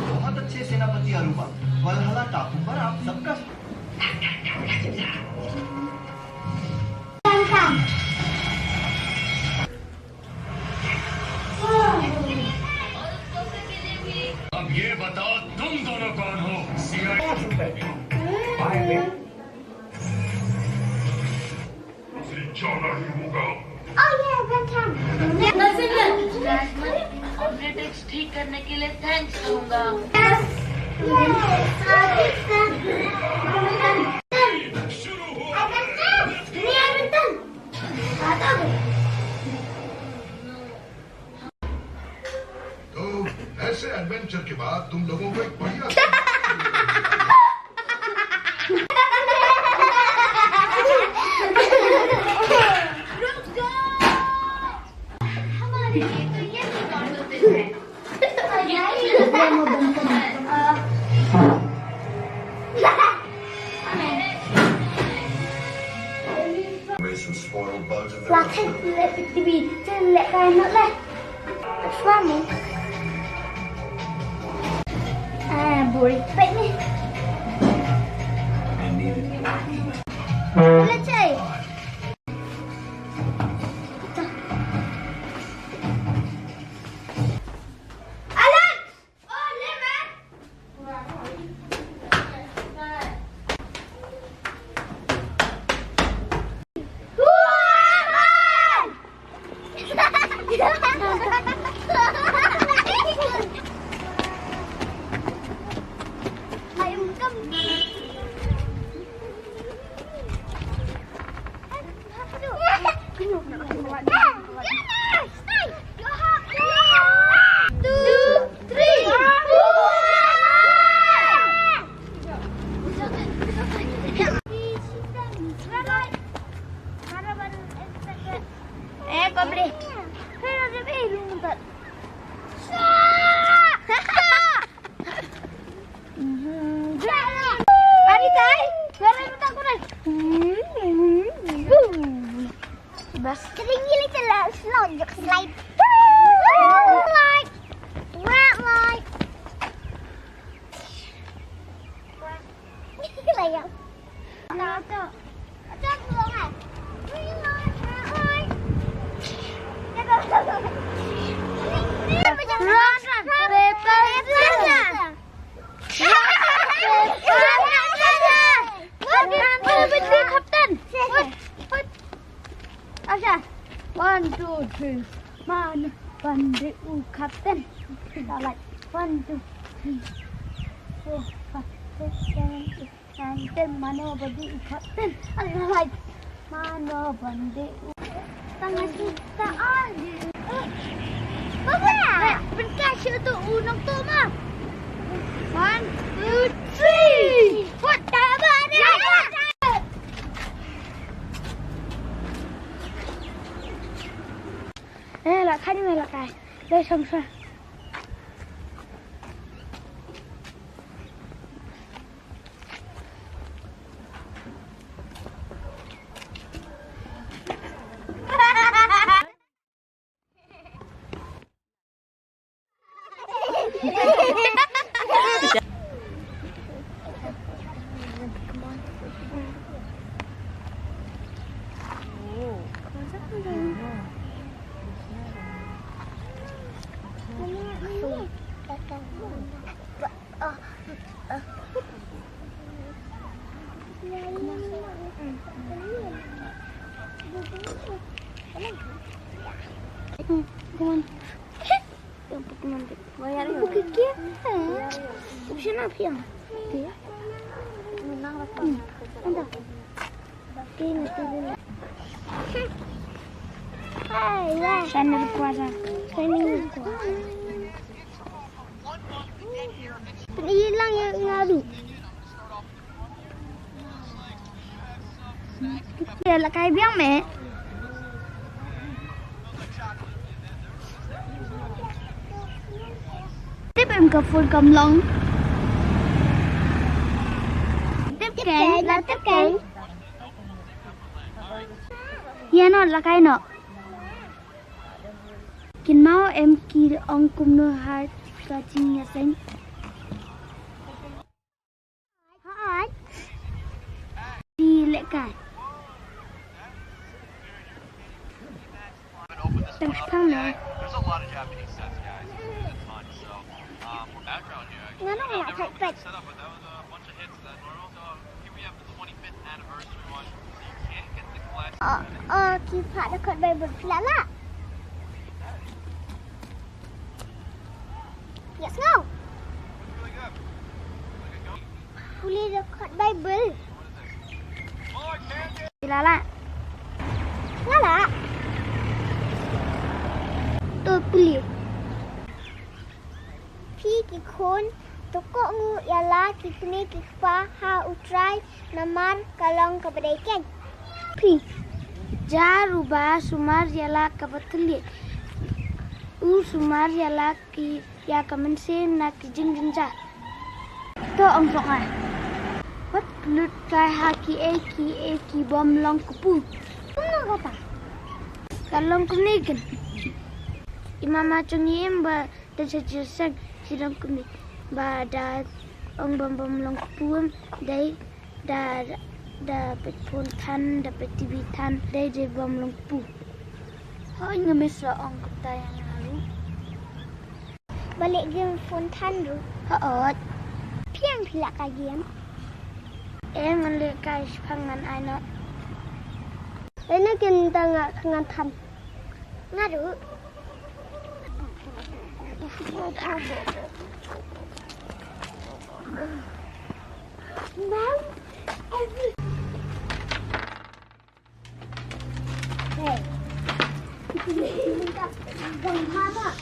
बहुत अच्छे सेनापति अरूबा, वलहला टापू पर आप सबका अब ये बताओ तुम दोनों कौन हो? जाना ही होगा। ऑपरेटिक्स ठीक करने के लिए थैंक्स कहूँगा। तो ऐसे एडवेंचर के बाद तुम लोगों को एक बढ़िया some spoiled bugs in Là thích lệ vì trên lệ cái nữa đây. Xoa mình. À buổi bệnh đi. Lên chơi. Bas tinggi lagi lah, lonjok slide. Like, red light. Cái này à? Nào cho, cho luôn à? Green light, red light. Cái đó. Run, paper, scissors. Captain. Asha, 1, 2, 3, man, bandit, captain. Like 1, 2, 3, 4, 5, 6, 7, 8, 9, 10, mano bandit, captain. Like mano bandit. Tangan kita aja. Bapa, berkasih tu unang tu mah. 1, 2, 3. What the là khai đi mày là cái đây xong sao hilang yang ngadu. Đây là cái biếng mẹ. Tiếp em cà phun cầm lông. Tiếp kén là tiếp kén. Dạ nó là cái nọ. Genau ki ông cùng nó hai cả chim nhà sinh. Hỏi. Đi lại cài. Đừng phăng nữa. There's a lot of Japanese sets, guys. It's fun. So, for background here, Nó là thật vậy. set up, but that was a bunch of hits that normal. So here we have the 25th anniversary one. So you can't get the classic. Kiba đã khởi bài bật lạ lạ. Let's go. Really good. Huli đã khởi bài bật. Oh, I can't get. Lạ lạ. Lạ lạ. Tôi beli. Pi kikun toko ngu ialah kikni kikpa ha utrai naman kalong kebedekan. Pi jaruba sumar ialah kebetulan. Sumar ialah ki ya kemensen nak jing jinja. To ông sok ai. What lut kai ha ki bom long kupu. Apa kata? Kalong kunikan. Imam Chungiem ba terjejak sidang kuni ba da ông bom long puam dai da pun tan da TV tan dai bom long pu. Hai ngemis ông kata yang lalu. Balik game phone tan tu. Piang pula ka game. Ngan kai pangan ai no. Ini kita ngan tan. Ngadu. Mom, hey, kita minta gambar.